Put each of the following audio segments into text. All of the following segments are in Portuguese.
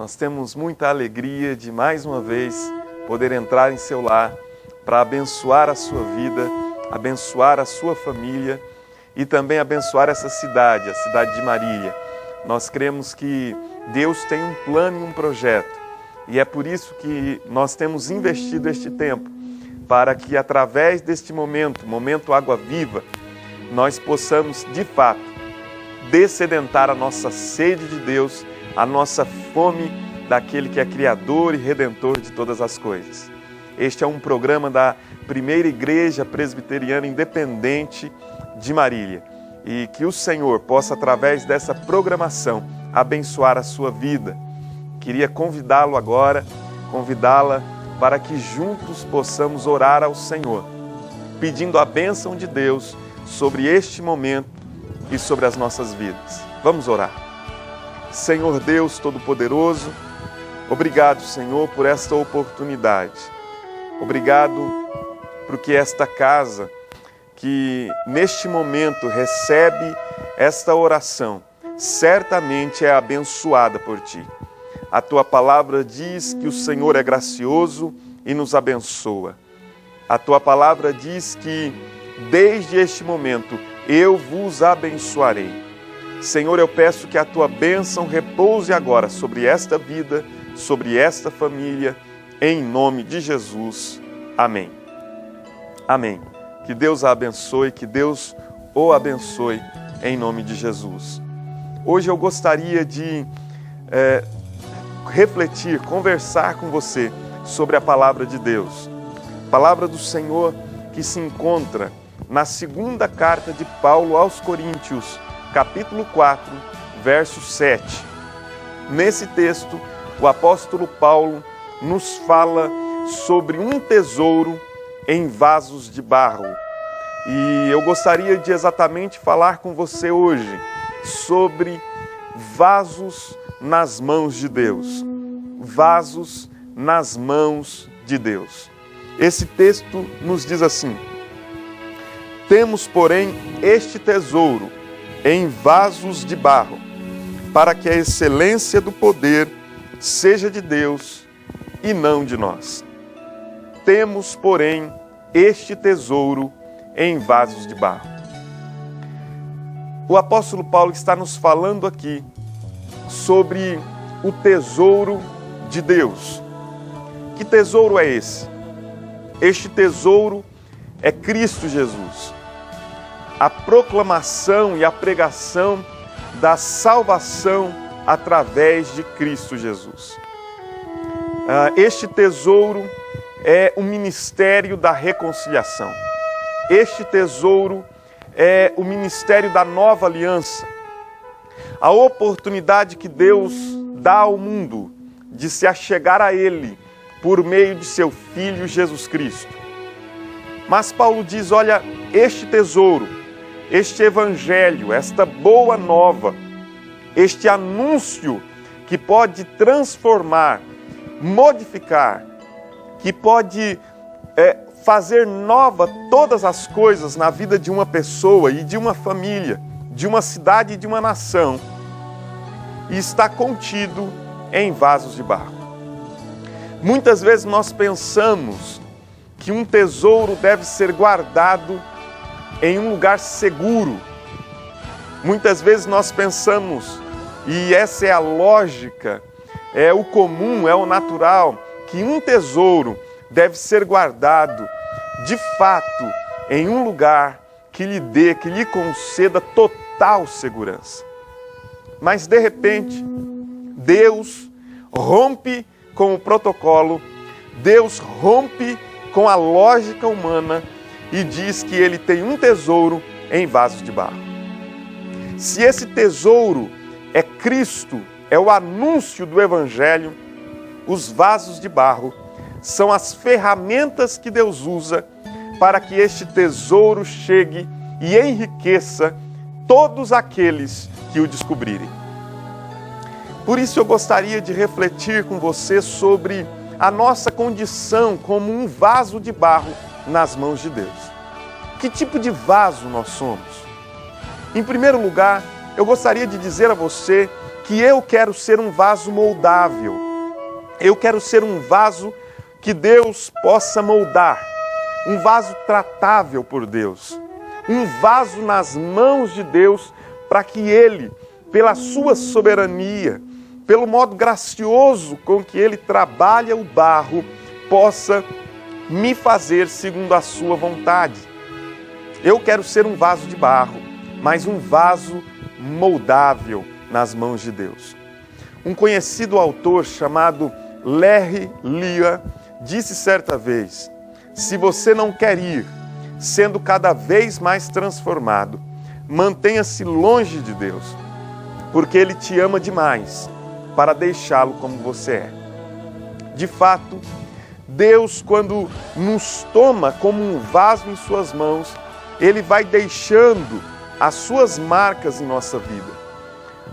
Nós temos muita alegria de mais uma vez poder entrar em seu lar para abençoar a sua vida, abençoar a sua família e também abençoar essa cidade, a cidade de Marília. Nós cremos que Deus tem um plano e um projeto e é por isso que nós temos investido este tempo para que através deste momento Água Viva, nós possamos de fato dessedentar a nossa sede de Deus, a nossa fome daquele que é Criador e Redentor de todas as coisas. Este é um programa da Primeira Igreja Presbiteriana Independente de Marília e que o Senhor possa, através dessa programação, abençoar a sua vida. Queria convidá-lo agora, convidá-la para que juntos possamos orar ao Senhor, pedindo a bênção de Deus sobre este momento e sobre as nossas vidas. Vamos orar. Senhor Deus Todo-Poderoso, obrigado, Senhor, por esta oportunidade. Obrigado porque esta casa que neste momento recebe esta oração, certamente é abençoada por Ti. A Tua palavra diz que o Senhor é gracioso e nos abençoa. A Tua palavra diz que desde este momento eu vos abençoarei. Senhor, eu peço que a Tua bênção repouse agora sobre esta vida, sobre esta família, em nome de Jesus. Amém. Amém. Que Deus a abençoe, que Deus o abençoe, em nome de Jesus. Hoje eu gostaria de refletir, conversar com você sobre a palavra de Deus. Palavra do Senhor que se encontra na segunda carta de Paulo aos Coríntios, capítulo 4, verso 7. Nesse texto, o apóstolo Paulo nos fala sobre um tesouro em vasos de barro. E eu gostaria de exatamente falar com você hoje sobre vasos nas mãos de Deus. Vasos nas mãos de Deus. Esse texto nos diz assim: temos, porém, este tesouro em vasos de barro, para que a excelência do poder seja de Deus e não de nós. Temos, porém, este tesouro em vasos de barro. O apóstolo Paulo está nos falando aqui sobre o tesouro de Deus. Que tesouro é esse? Este tesouro é Cristo Jesus. A proclamação e a pregação da salvação através de Cristo Jesus. Este tesouro é o ministério da reconciliação. Este tesouro é o ministério da nova aliança. A oportunidade que Deus dá ao mundo de se achegar a Ele por meio de seu Filho Jesus Cristo. Mas Paulo diz, olha, este tesouro, este evangelho, esta boa nova, este anúncio que pode transformar, modificar, que pode fazer nova todas as coisas na vida de uma pessoa e de uma família, de uma cidade e de uma nação, e está contido em vasos de barro. Muitas vezes nós pensamos que um tesouro deve ser guardado em um lugar seguro. Muitas vezes nós pensamos, e essa é a lógica, é o comum, é o natural, que um tesouro deve ser guardado, de fato, em um lugar que lhe dê, que lhe conceda total segurança. Mas, de repente, Deus rompe com o protocolo, Deus rompe com a lógica humana e diz que Ele tem um tesouro em vasos de barro. Se esse tesouro é Cristo, é o anúncio do Evangelho, os vasos de barro são as ferramentas que Deus usa para que este tesouro chegue e enriqueça todos aqueles que o descobrirem. Por isso eu gostaria de refletir com você sobre a nossa condição como um vaso de barro nas mãos de Deus. Que tipo de vaso nós somos? Em primeiro lugar, eu gostaria de dizer a você que eu quero ser um vaso moldável. Eu quero ser um vaso que Deus possa moldar, um vaso tratável por Deus, um vaso nas mãos de Deus, para que Ele, pela sua soberania, pelo modo gracioso com que Ele trabalha o barro, possa me fazer segundo a sua vontade. Eu quero ser um vaso de barro, mas um vaso moldável nas mãos de Deus. Um conhecido autor chamado Larry Lia disse certa vez: se você não quer ir sendo cada vez mais transformado, mantenha-se longe de Deus, porque Ele te ama demais para deixá-lo como você é. De fato, Deus, quando nos toma como um vaso em suas mãos, Ele vai deixando as suas marcas em nossa vida.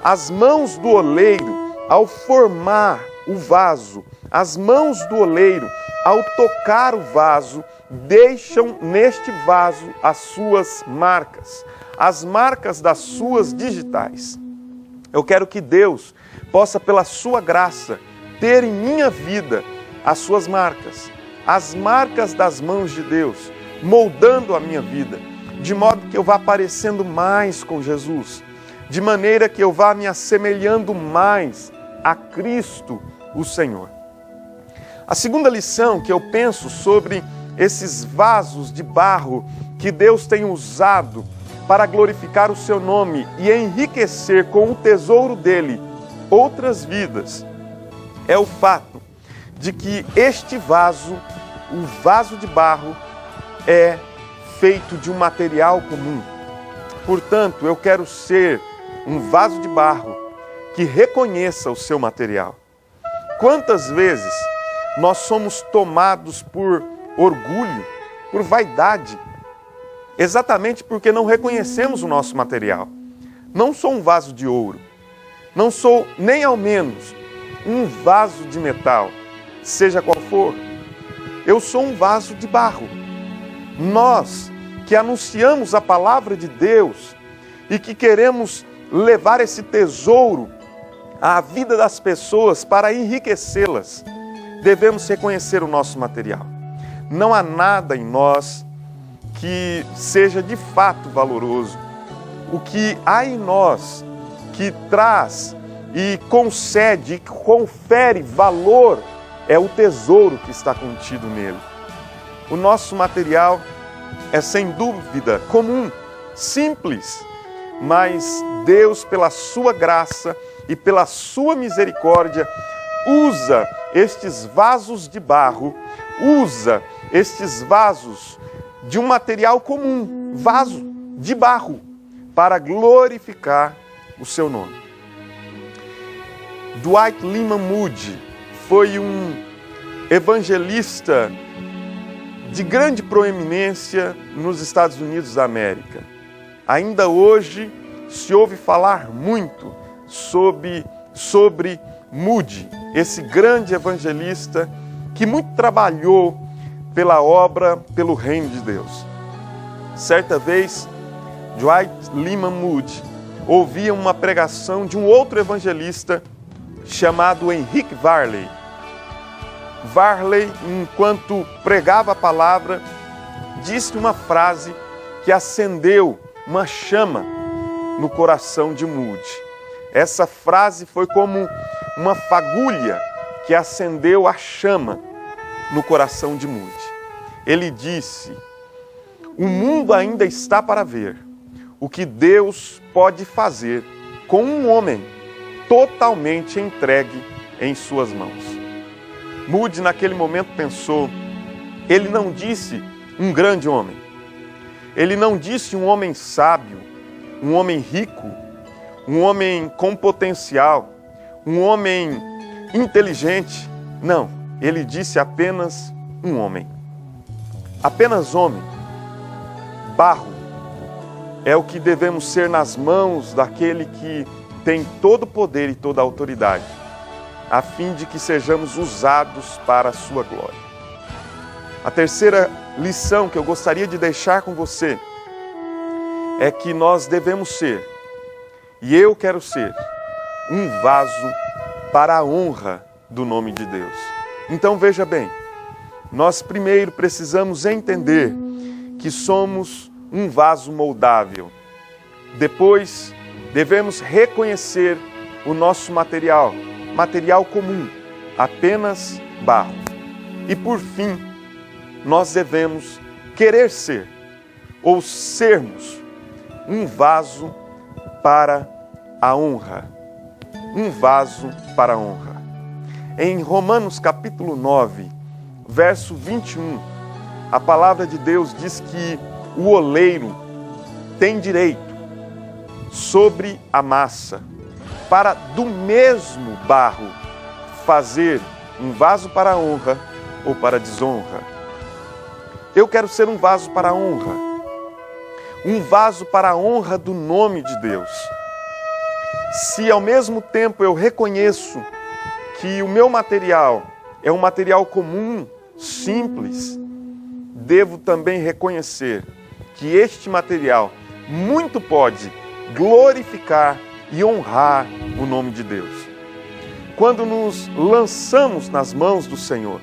As mãos do oleiro, ao formar o vaso, as mãos do oleiro, ao tocar o vaso, deixam neste vaso as suas marcas, as marcas das suas digitais. Eu quero que Deus possa, pela sua graça, ter em minha vida as suas marcas, as marcas das mãos de Deus, moldando a minha vida, de modo que eu vá parecendo mais com Jesus, de maneira que eu vá me assemelhando mais a Cristo, o Senhor. A segunda lição que eu penso sobre esses vasos de barro que Deus tem usado para glorificar o seu nome e enriquecer com o tesouro dele outras vidas, é o fato de que este vaso, o vaso de barro, é feito de um material comum. Portanto, eu quero ser um vaso de barro que reconheça o seu material. Quantas vezes nós somos tomados por orgulho, por vaidade, exatamente porque não reconhecemos o nosso material. Não sou um vaso de ouro, não sou nem ao menos um vaso de metal, seja qual for. Eu sou um vaso de barro. Nós que anunciamos a palavra de Deus e que queremos levar esse tesouro à vida das pessoas para enriquecê-las, devemos reconhecer o nosso material. Não há nada em nós que seja de fato valoroso. O que há em nós que traz e concede e confere valor é o tesouro que está contido nele. O nosso material é sem dúvida comum, simples, mas Deus, pela sua graça e pela sua misericórdia, usa estes vasos de barro, usa estes vasos de um material comum, vaso de barro, para glorificar o seu nome. Dwight Lyman Moody foi um evangelista de grande proeminência nos Estados Unidos da América. Ainda hoje se ouve falar muito sobre Moody, esse grande evangelista que muito trabalhou pela obra, pelo reino de Deus. Certa vez, Dwight Lyman Moody ouvia uma pregação de um outro evangelista chamado Henrique Varley. Varley, enquanto pregava a palavra, disse uma frase que acendeu uma chama no coração de Moody. Essa frase foi como uma fagulha que acendeu a chama no coração de Moody. Ele disse: o mundo ainda está para ver o que Deus pode fazer com um homem totalmente entregue em suas mãos. Moody, naquele momento, pensou, ele não disse um grande homem, ele não disse um homem sábio, um homem rico, um homem com potencial, um homem inteligente. Não, ele disse apenas um homem. Apenas homem. Barro é o que devemos ser nas mãos daquele que tem todo o poder e toda a autoridade, a fim de que sejamos usados para a sua glória. A terceira lição que eu gostaria de deixar com você é que nós devemos ser E eu quero ser um vaso para a honra do nome de Deus. Então veja bem, nós primeiro precisamos entender que somos um vaso moldável. Depois, devemos reconhecer o nosso material comum, apenas barro. E por fim, nós devemos querer ser, ou sermos, um vaso para a honra. Um vaso para a honra. Em Romanos capítulo 9, verso 21, a palavra de Deus diz que o oleiro tem direito sobre a massa para do mesmo barro fazer um vaso para a honra ou para a desonra. Eu quero ser um vaso para a honra, um vaso para a honra do nome de Deus. Se ao mesmo tempo eu reconheço que o meu material é um material comum, simples, devo também reconhecer que este material muito pode glorificar e honrar o nome de Deus. Quando nos lançamos nas mãos do Senhor,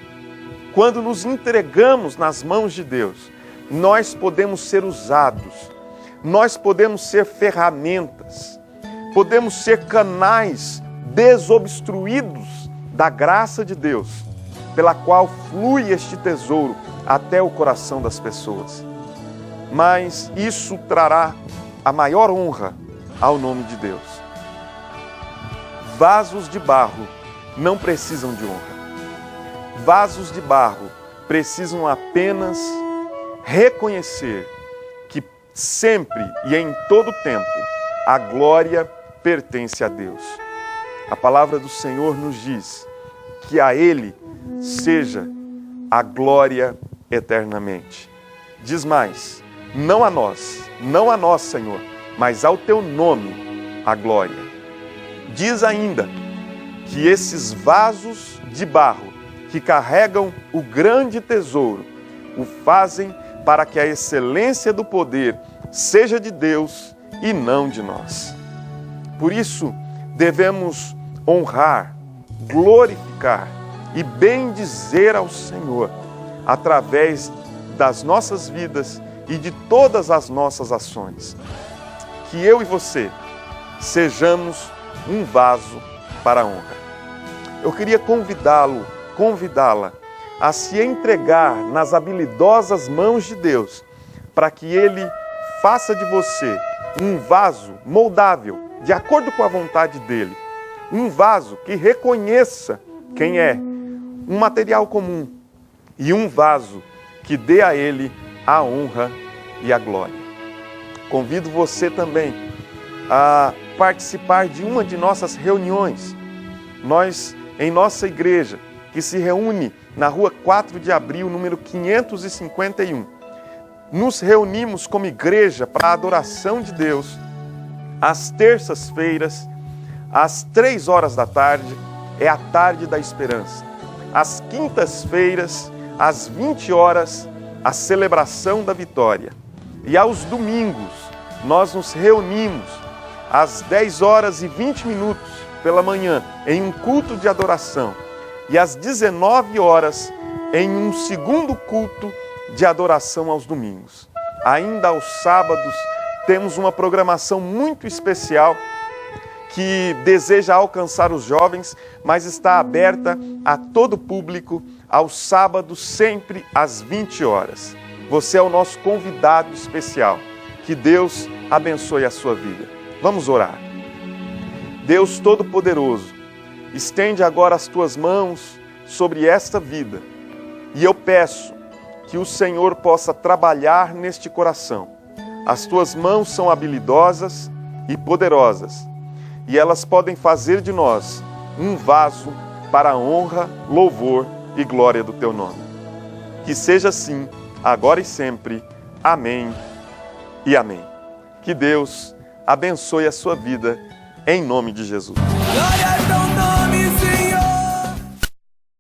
quando nos entregamos nas mãos de Deus, nós podemos ser usados, nós podemos ser ferramentas, podemos ser canais desobstruídos da graça de Deus, pela qual flui este tesouro até o coração das pessoas. Mas isso trará a maior honra ao nome de Deus. Vasos de barro não precisam de honra. Vasos de barro precisam apenas reconhecer que sempre e em todo tempo a glória pertence a Deus. A palavra do Senhor nos diz que a Ele seja a glória eternamente. Diz mais, não a nós, Senhor, mas ao Teu nome a glória. Diz ainda que esses vasos de barro que carregam o grande tesouro o fazem para que a excelência do poder seja de Deus e não de nós. Por isso, devemos honrar, glorificar e bendizer ao Senhor através das nossas vidas e de todas as nossas ações. Que eu e você sejamos um vaso para a honra. Eu queria convidá-la a se entregar nas habilidosas mãos de Deus, para que Ele faça de você um vaso moldável, de acordo com a vontade dEle. Um vaso que reconheça quem é, um material comum, e um vaso que dê a Ele a honra e a glória. Convido você também a participar de uma de nossas reuniões. Nós, em nossa igreja, que se reúne na rua 4 de abril, número 551, nos reunimos como igreja para a adoração de Deus às terças-feiras, às 3 horas da tarde, é a tarde da esperança. Às quintas-feiras, às 20 horas, a celebração da vitória. E aos domingos, nós nos reunimos às 10 horas e 20 minutos pela manhã, em um culto de adoração. E às 19 horas, em um segundo culto de adoração aos domingos. Ainda aos sábados, temos uma programação muito especial que deseja alcançar os jovens, mas está aberta a todo público aos sábados, sempre às 20 horas. Você é o nosso convidado especial. Que Deus abençoe a sua vida. Vamos orar. Deus Todo-Poderoso, estende agora as tuas mãos sobre esta vida. E eu peço que o Senhor possa trabalhar neste coração. As tuas mãos são habilidosas e poderosas, e elas podem fazer de nós um vaso para a honra, louvor e glória do teu nome. Que seja assim, agora e sempre. Amém e amém. Que Deus abençoe a sua vida, em nome de Jesus. Glória ao teu nome.